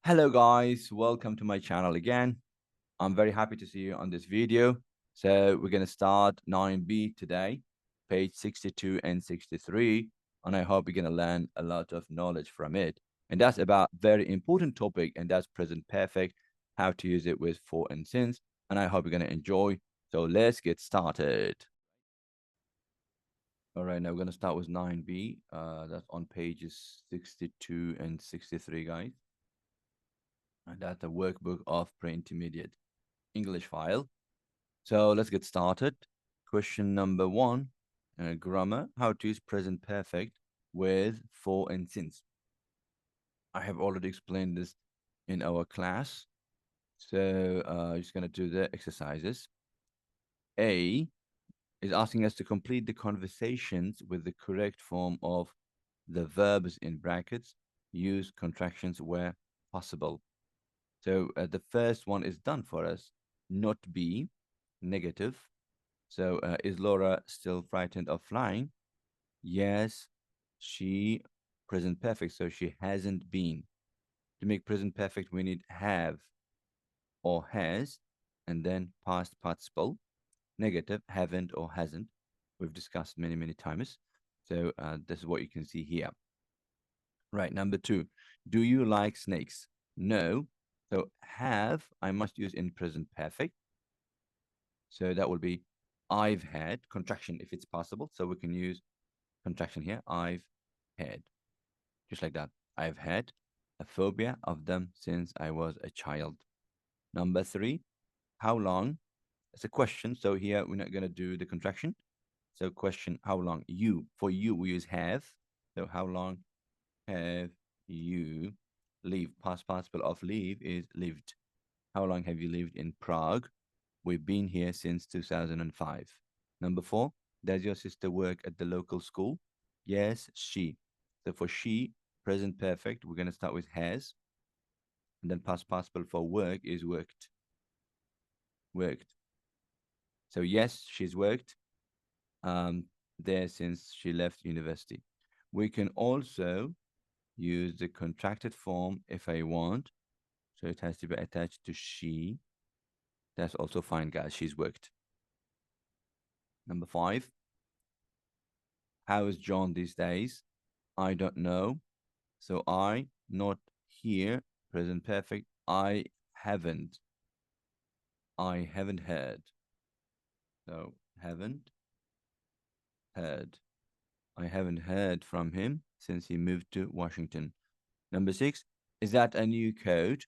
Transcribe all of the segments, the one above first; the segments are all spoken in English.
Hello guys, welcome to my channel again. I'm very happy to see you on this video. So we're going to start 9B today, page 62 and 63, and I hope you're going to learn a lot of knowledge from it. And that's about very important topic, and that's present perfect, how to use it with for and since, and I hope you're going to enjoy. So let's get started. All right, now we're going to start with 9B. That's on pages 62 and 63, guys. And that's the workbook of pre-intermediate English file. So let's get started. Question number one, grammar, how to use present perfect with for and since. I have already explained this in our class. So I'm just going to do the exercises. A is asking us to complete the conversations with the correct form of the verbs in brackets. Use contractions where possible. So the first one is done for us. Not be negative. So is Laura still frightened of flying? Yes, she present perfect. So she hasn't been. To make present perfect, we need have or has, and then past participle. Negative, haven't or hasn't. We've discussed many times. So this is what you can see here. Right, number two. Do you like snakes? No. So have, I must use in present perfect. So that will be I've had contraction if it's possible. So we can use contraction here. I've had, just like that. I've had a phobia of them since I was a child. Number three, how long? It's a question. So here we're not going to do the contraction. So question, how long? You, for you, we use have. So how long have you lived? Past participle of live is lived. How long have you lived in Prague? We've been here since 2005. Number four, does your sister work at the local school? Yes, she. So for she, present perfect, we're going to start with has. And then past participle for work is worked. Worked. So yes, she's worked there since she left university. We can also use the contracted form if I want. So it has to be attached to she. That's also fine, guys. She's worked. Number five, how is John these days? I don't know. So I, not here, present perfect. I haven't. I haven't heard. So haven't heard. I haven't heard from him since he moved to Washington. Number six, is that a new code?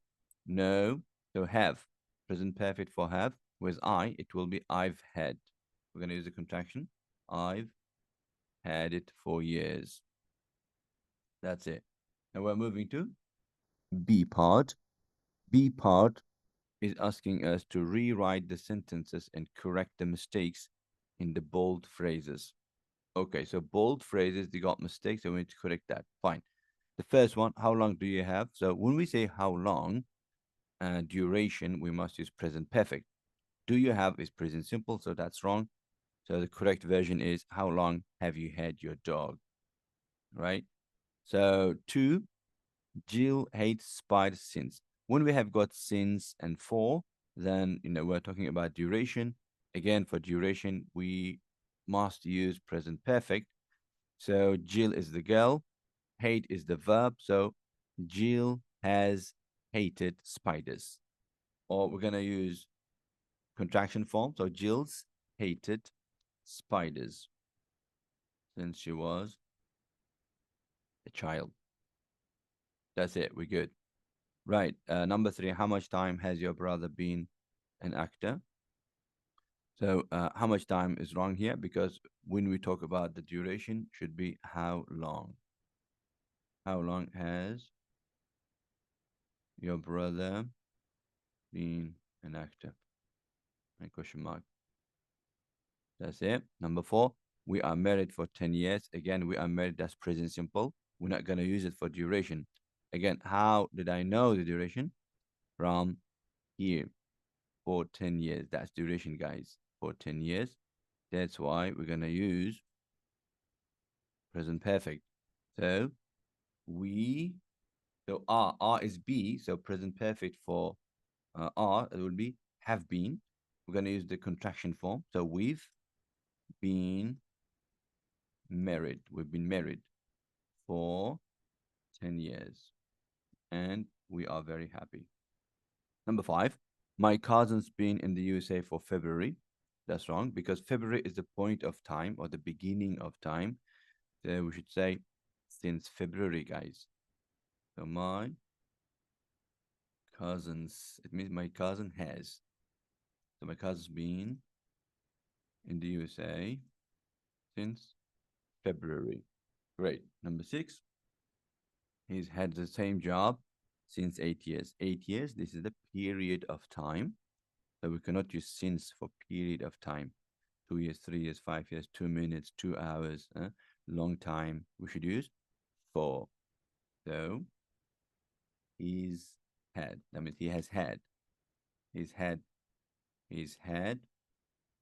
No. So have. Present perfect for have. With I, it will be I've had. We're going to use the contraction. I've had it for years. That's it. Now we're moving to B part. B part is asking us to rewrite the sentences and correct the mistakes in the bold phrases. Okay, so bold phrases, they got mistakes, so we need to correct that. Fine. The first one, how long do you have? So when we say how long, duration, we must use present perfect. Do you have is present simple, so that's wrong. So the correct version is how long have you had your dog? Right? So two, Jill hates spiders since. When we have got since and for, then we're talking about duration. Again, for duration, we must use present perfect. So Jill is the girl, hate is the verb. So Jill has hated spiders. Or we're gonna use contraction form. So Jill's hated spiders since she was a child. That's it. We're good. Right. Number three, how much time has your brother been an actor? So how much time is wrong here? Because when we talk about the duration, should be how long. How long has your brother been an actor? And question mark. That's it. Number four, we are married for 10 years. Again, we are married. That's present simple. We're not going to use it for duration. Again, how did I know the duration? From here. For 10 years. That's duration, guys. For 10 years. That's why we're going to use present perfect. So we So R is be. So present perfect for are, it will be have been. We're going to use the contraction form. So we've been married. We've been married for 10 years and we are very happy. Number five, my cousin's been in the USA for February. That's wrong because February is the point of time or the beginning of time. So we should say since February, guys. So my cousins, it means my cousin has. So my cousin's been in the USA since February. Great. Number six, he's had the same job since 8 years. 8 years, this is the period of time. So we cannot use since for period of time. 2 years, 3 years, 5 years, 2 minutes, 2 hours, long time. We should use for. So he's had. That means he has had. He's had. He's had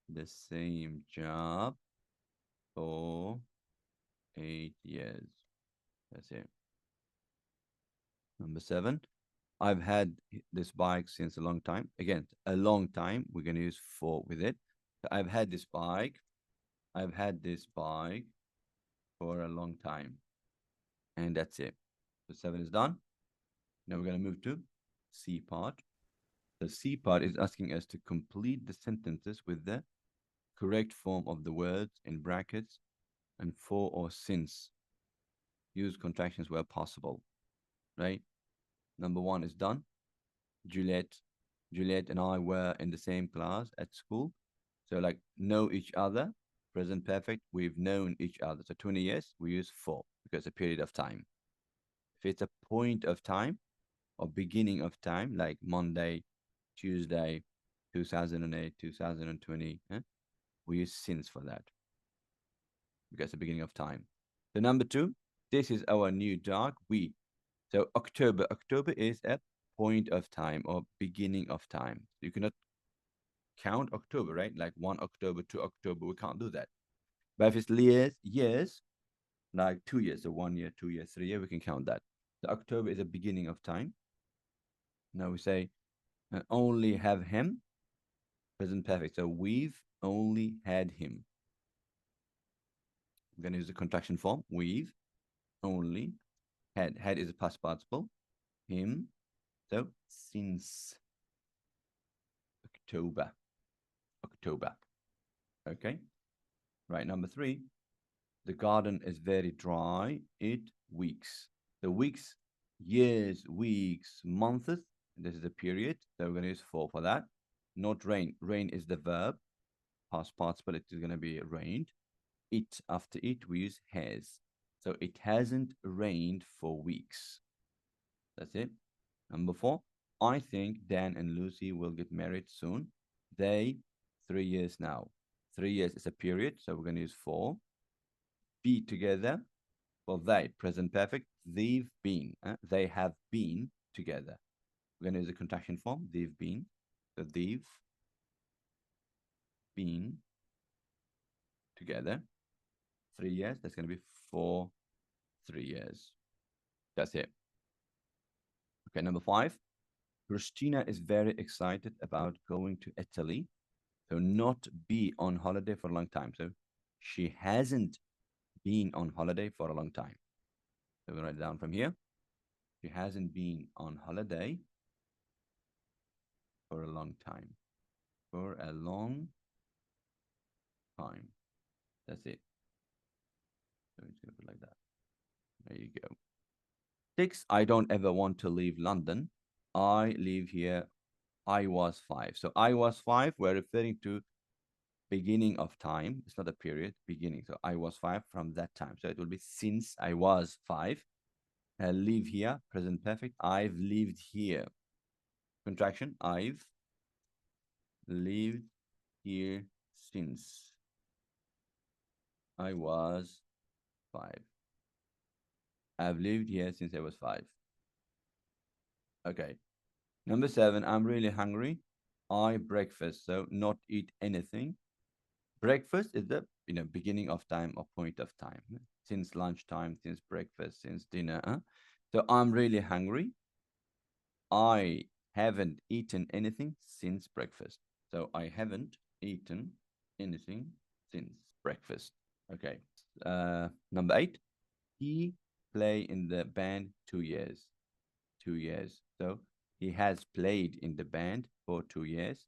the same job for 8 years. That's it. Number seven, I've had this bike since a long time. Again, a long time. We're going to use for with it. So I've had this bike. I've had this bike for a long time. And that's it. So seven is done. Now we're going to move to C part. The C part is asking us to complete the sentences with the correct form of the words in brackets and for or since. Use contractions where possible, right? Number one is done. Juliet and I were in the same class at school. So like know each other, present perfect, we've known each other. So 20 years, we use for because a period of time. If it's a point of time or beginning of time, like Monday, Tuesday, 2008, 2020, we use since for that because the beginning of time. The number two, this is our new dog, we. So October. October is a point of time or beginning of time. You cannot count October, right? Like 1 October, 2 October. We can't do that. But if it's years, like 2 years, so 1 year, 2 years, 3 years, we can count that. So October is a beginning of time. Now we say only have him, present perfect. So we've only had him. We're going to use the contraction form. We've only had. Had is a past participle. Him. So since October. October. Okay. Right. Number three. The garden is very dry. It weeks. The weeks, years, weeks, months. This is a period. So we're going to use for that. Not rain. Rain is the verb. Past participle. It is going to be rained. It, after it, we use has. So it hasn't rained for weeks. That's it. Number four, I think Dan and Lucy will get married soon. They, 3 years now. 3 years is a period, so we're going to use for. Be together. For they, present perfect. They've been. They have been together. We're going to use the contraction form. They've been. So they've been together. 3 years. That's going to be for 3 years. That's it. Okay, number five. Christina is very excited about going to Italy. So not be on holiday for a long time. So she hasn't been on holiday for a long time. So we're going to write it down from here. She hasn't been on holiday for a long time. For a long time. That's it. So I'm just going to put it like that. There you go. Six, I don't ever want to leave London. I live here. I was five. So I was five, we're referring to beginning of time. It's not a period, beginning. So I was five from that time. So it will be since I was five. I live here, present perfect. I've lived here. Contraction, I've lived here since I was five. I've lived here since I was five. Okay. Number seven, I'm really hungry. I breakfast, so not eat anything. Breakfast is the beginning of time or point of time. Since lunchtime, since breakfast, since dinner. So I'm really hungry. I haven't eaten anything since breakfast. So I haven't eaten anything since breakfast. Okay. Number 8. He play in the band 2 years. 2 years. So he has played in the band for 2 years.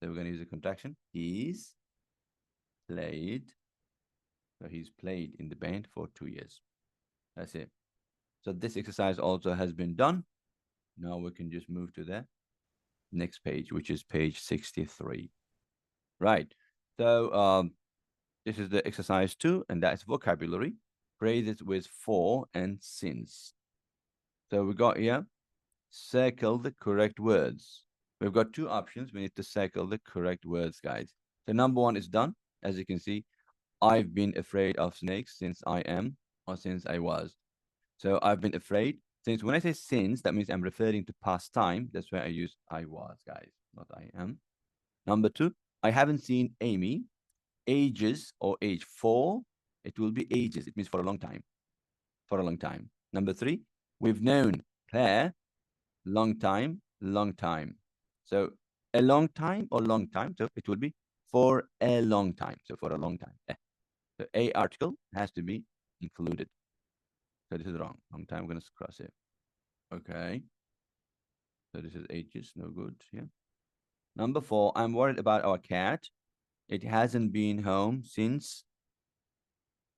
So we're going to use a contraction. He's played. So he's played in the band for 2 years. That's it. So this exercise also has been done. Now we can just move to the next page, which is page 63. Right. So this is the exercise 2, and that's vocabulary. Phrases with for and since. So we got here, circle the correct words. We've got two options. We need to circle the correct words, guys. So number 1 is done. As you can see, I've been afraid of snakes since I am, or since I was. So I've been afraid. Since when I say since, that means I'm referring to past time. That's why I use I was, guys, not I am. Number 2, I haven't seen Amy ages or age for. It will be ages. It means for a long time. For a long time. Number 3, we've known Claire long time, long time. So a long time or long time. So it will be for a long time. So for a long time. So a article has to be included. So this is wrong. Long time. I'm going to cross it. Okay. So this is ages. No good. Yeah. Number 4, I'm worried about our cat. It hasn't been home since.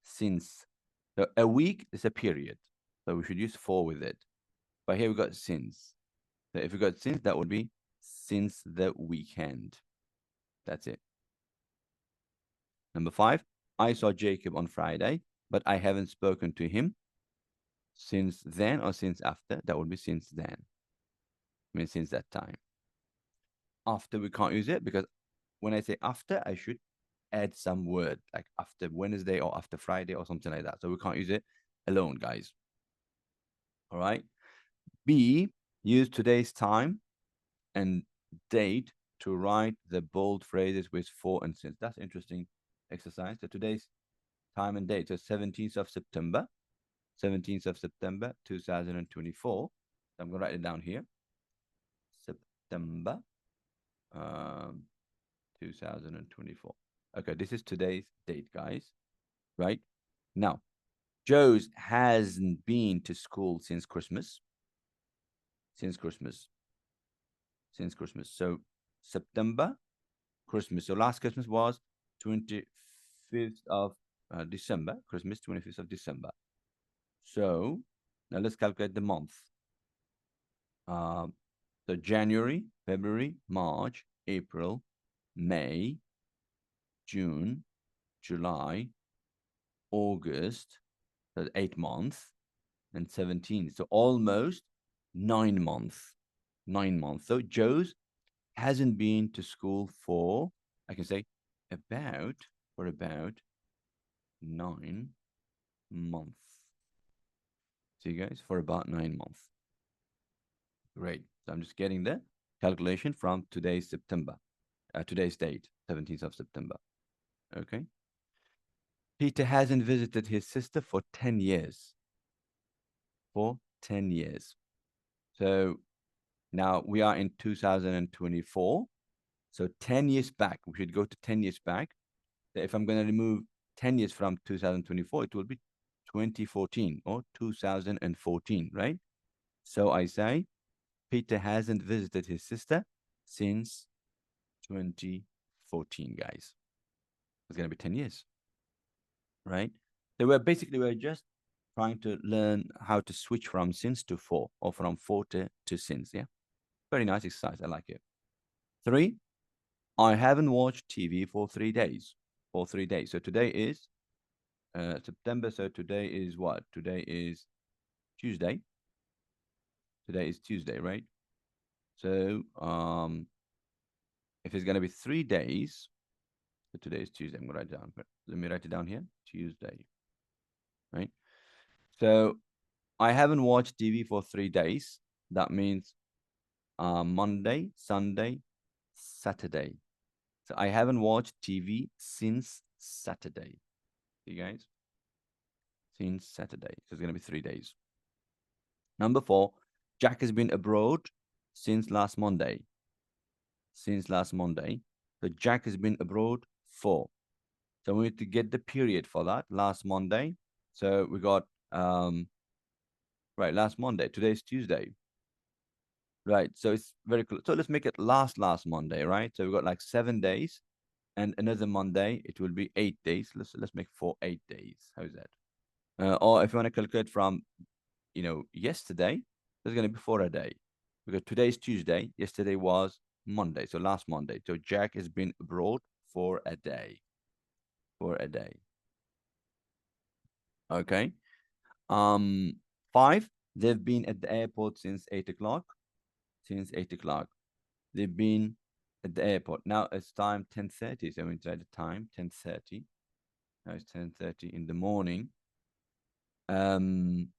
So a week is a period. So we should use for with it. But here we got since. So if we got since, that would be since the weekend. That's it. Number 5, I saw Jacob on Friday, but I haven't spoken to him since then or since after. That would be since then. I mean, since that time. After, we can't use it because when I say after, I should add some word like after Wednesday or after Friday or something like that. So we can't use it alone, guys. All right. B, use today's time and date to write the bold phrases with for and since. That's interesting exercise. So today's time and date. So 17th of September, 17th of September, 2024. So I'm going to write it down here. September 2024. Okay, this is today's date, guys. Right? Now, Joe's hasn't been to school since Christmas. Since Christmas. Since Christmas. So September, Christmas. So last Christmas was 25th of December. Christmas, 25th of December. So now let's calculate the month. So January, February, March, April, May, June, July, August, so 8 months, and 17. So almost 9 months. 9 months. So Joe's hasn't been to school for, I can say, about 9 months. See, guys, for about 9 months. Great. So I'm just getting the calculation from today's September, today's date, 17th of September. Okay. Peter hasn't visited his sister for 10 years. For 10 years. So now we are in 2024. So 10 years back, we should go to 10 years back. If I'm going to remove 10 years from 2024, it will be 2014 or 2014, right? So I say Peter hasn't visited his sister since 2014, guys. It's going to be 10 years, right? So we're just trying to learn how to switch from since to for, or from for to since. Yeah. Very nice exercise. I like it. 3, I haven't watched TV for 3 days. For 3 days. So today is September. So today is what? Today is Tuesday. Today is Tuesday, right? So if it's gonna be 3 days, so today is Tuesday. I'm gonna write it down. Let me write it down here. Tuesday. Right. So I haven't watched TV for 3 days. That means Monday, Sunday, Saturday. So I haven't watched TV since Saturday. You guys? Since Saturday. So it's going to be 3 days. Number four, Jack has been abroad since last Monday. Since last Monday. So Jack has been abroad for. So we need to get the period for that. Last Monday. So we got right, last Monday. Today's Tuesday. Right. So it's very close. So let's make it last Monday, right? So we got like 7 days and another Monday, it will be 8 days. Let's make for 8 days. How's that? Or if you want to calculate from yesterday, there's going to be for a day because today is Tuesday. Yesterday was Monday, so last Monday. So Jack has been abroad for a day. For a day. Okay. Um, five. They've been at the airport since 8 o'clock. Since 8 o'clock, they've been at the airport. Now it's time 10:30. So we try the time 10:30. Now it's 10:30 in the morning. Um,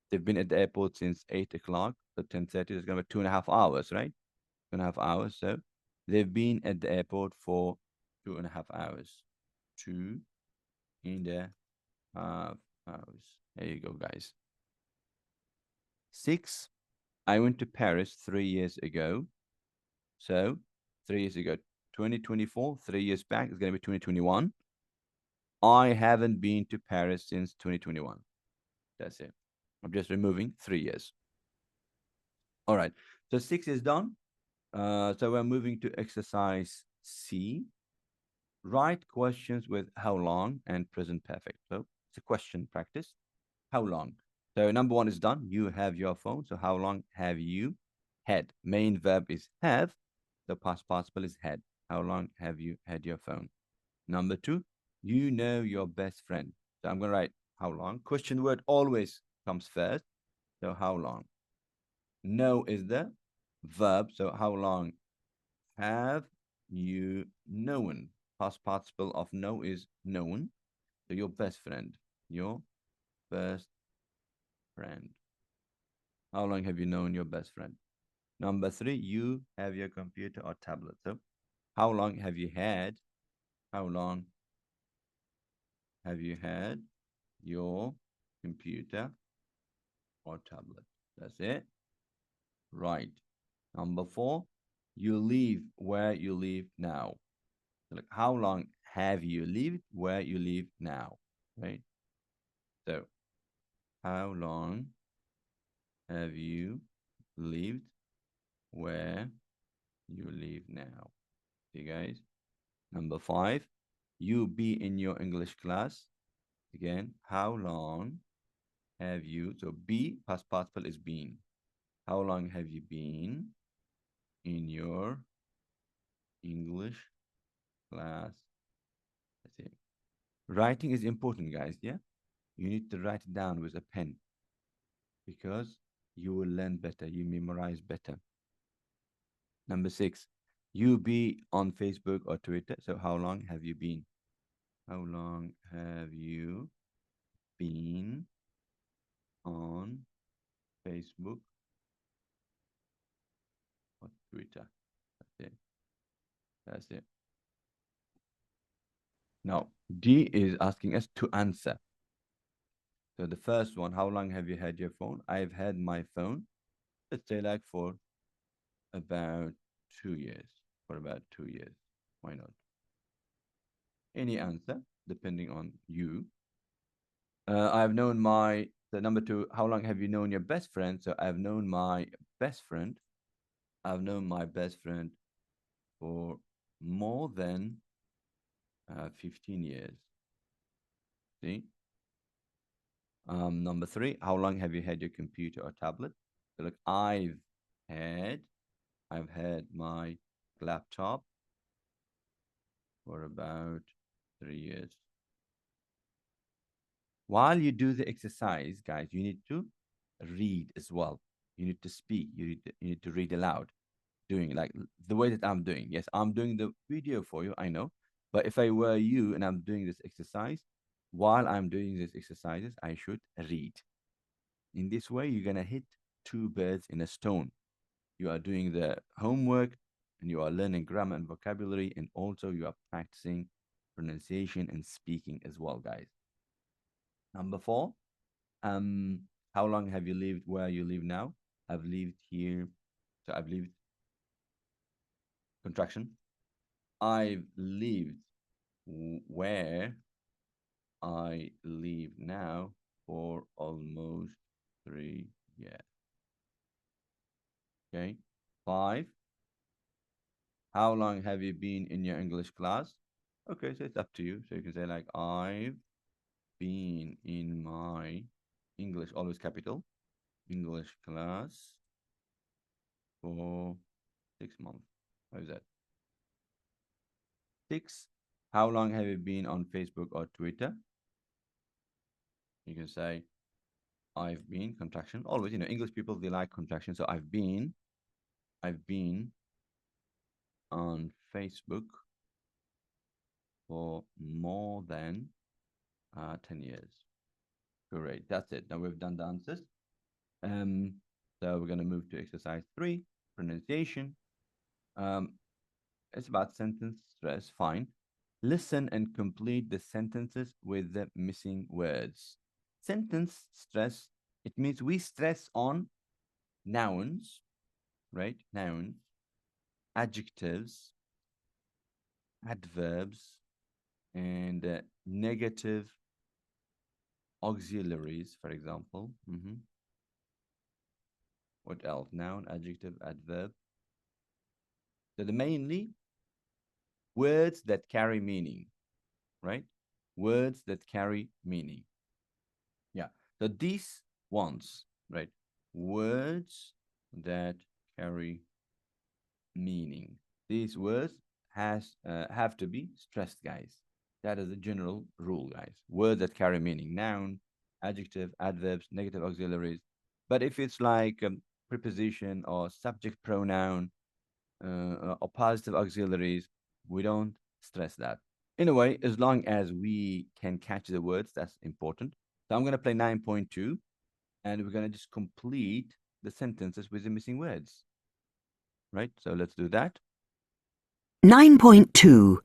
they've been at the airport since 8 o'clock. So 10:30. It's gonna be 2.5 hours, right? 2.5 hours. So they've been at the airport for 2.5 hours. 2.5 hours. There you go, guys. Six, I went to Paris 3 years ago. So 3 years ago, 2024, 3 years back, it's going to be 2021. I haven't been to Paris since 2021. That's it. I'm just removing 3 years. All right. So six is done. So we're moving to exercise C. Write questions with how long and present perfect. So it's a question practice. How long? So number one is done. You have your phone. So how long have you had? Main verb is have. The past participle is had. How long have you had your phone? Number two, you know your best friend. So I'm going to write how long. Question word always comes first. So how long? Know is the verb. So how long have you known? Past participle of know is known. So your best friend. Your best friend. How long have you known your best friend? Number three, you have your computer or tablet. So how long have you had? How long have you had your computer or tablet? That's it. Right. Number four, you live where you live now. So like, how long have you lived where you live now? Right. So, how long have you lived where you live now? See, guys. Number five, you be in your English class. Again, how long have you? So, be past participle is been. How long have you been in your English class? That's it. Writing is important, guys. Yeah. You need to write it down with a pen because you will learn better. You memorize better. Number six, you be on Facebook or Twitter. So, how long have you been? How long have you been on Facebook or Twitter? That's it. That's it. Now, D is asking us to answer. So the first one, how long have you had your phone? I've had my phone, let's say like for about 2 years. For about 2 years. Why not? Any answer, depending on you. I've known the number two, how long have you known your best friend? So I've known my best friend. I've known my best friend for more than 15 years. See? Number three, how long have you had your computer or tablet? So look, had, I've had my laptop for about 3 years. While you do the exercise, guys, you need to read as well. You need to speak. You need to read aloud. Doing like the way that I'm doing. Yes, I'm doing the video for you. I know, but if I were you and I'm doing this exercise, while I'm doing these exercises, I should read. In this way, you're gonna hit two birds in a stone. You are doing the homework and you are learning grammar and vocabulary, and also you are practicing pronunciation and speaking as well, guys. Number four, How long have you lived where you live now? I've lived here. So I've lived, contraction. I've lived where I live now for almost 3 years. Okay. 5. How long have you been in your English class? Okay, so it's up to you. So you can say like I've been in my English, always capital, English class for 6 months. How is that? 6. How long have you been on Facebook or Twitter? You can say I've been, contraction. Always, English people, they like contraction. So I've been on Facebook for more than 10 years. Great. That's it. Now we've done the answers. Um, so we're going to move to exercise 3, pronunciation. Um, it's about sentence stress. Fine. Listen and complete the sentences with the missing words. Sentence stress, it means we stress on nouns, right? Nouns, adjectives, adverbs, and negative auxiliaries, for example. What else? Noun, adjective, adverb. So the mainly words that carry meaning, right? Words that carry meaning. Yeah. So these ones, right? Words that carry meaning. These words have to be stressed, guys. That is a general rule, guys. Words that carry meaning: noun, adjective, adverbs, negative auxiliaries. But if it's like preposition or subject pronoun or positive auxiliaries, we don't stress that. In a way, as long as we can catch the words, that's important. So I'm going to play 9.2, and we're going to just complete the sentences with the missing words. Right? So let's do that. 9.2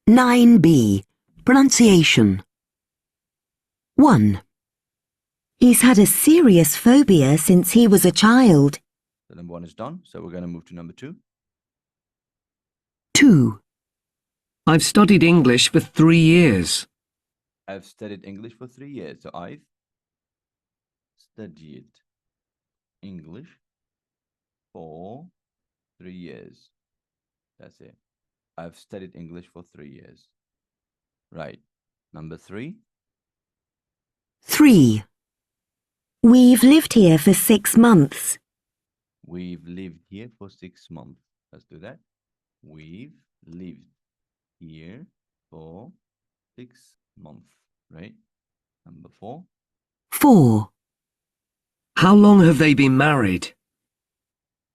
9b Pronunciation 1. He's had a serious phobia since he was a child. So number 1 is done. So we're going to move to number 2. 2. I've studied English for 3 years. I've studied English for 3 years. So I've studied English for 3 years. That's it. I've studied English for 3 years. Right. Number 3. 3. We've lived here for 6 months. We've lived here for 6 months. Let's do that. We've lived here for 6 months. Right. Number 4. 4. How long have they been married?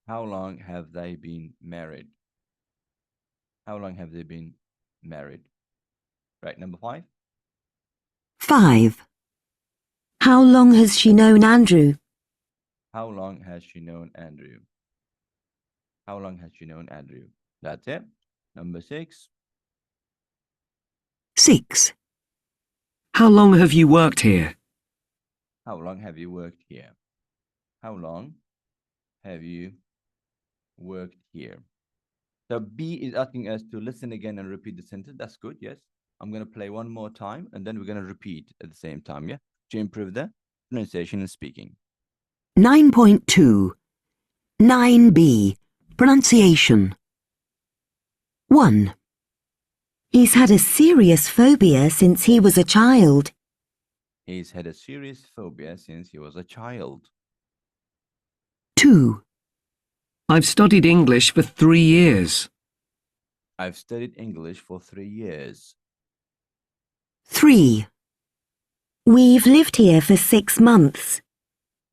How long have they been married? How long have they been married? Right. Number 5. 5. How long has she known Andrew? How long has she known Andrew? How long has she known Andrew? That's it. Number 6. 6. How long have you worked here? How long have you worked here? How long have you worked here? So B is asking us to listen again and repeat the sentence. That's good, yes. I'm going to play one more time, and then we're going to repeat at the same time, yeah, to improve the pronunciation and speaking. 9.2 9b Pronunciation 1. He's had a serious phobia since he was a child. He's had a serious phobia since he was a child. 2. I've studied English for 3 years. I've studied English for 3 years. 3. We've lived here for 6 months.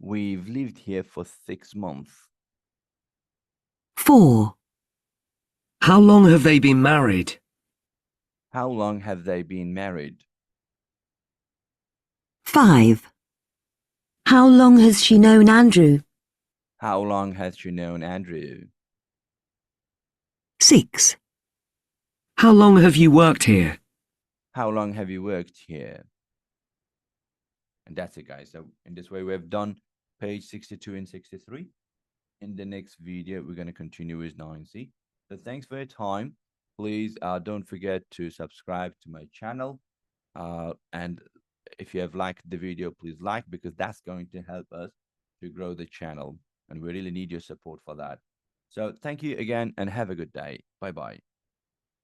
We've lived here for 6 months. 4. How long have they been married? How long have they been married? 5. How long has she known Andrew? How long has she known Andrew? 6. How long have you worked here? How long have you worked here? And that's it, guys. So in this way, we have done page 62 and 63. In the next video, we're going to continue with 9C. So thanks for your time. Please don't forget to subscribe to my channel. And if you have liked the video, please like, because that's going to help us to grow the channel. And we really need your support for that. So thank you again and have a good day. Bye bye.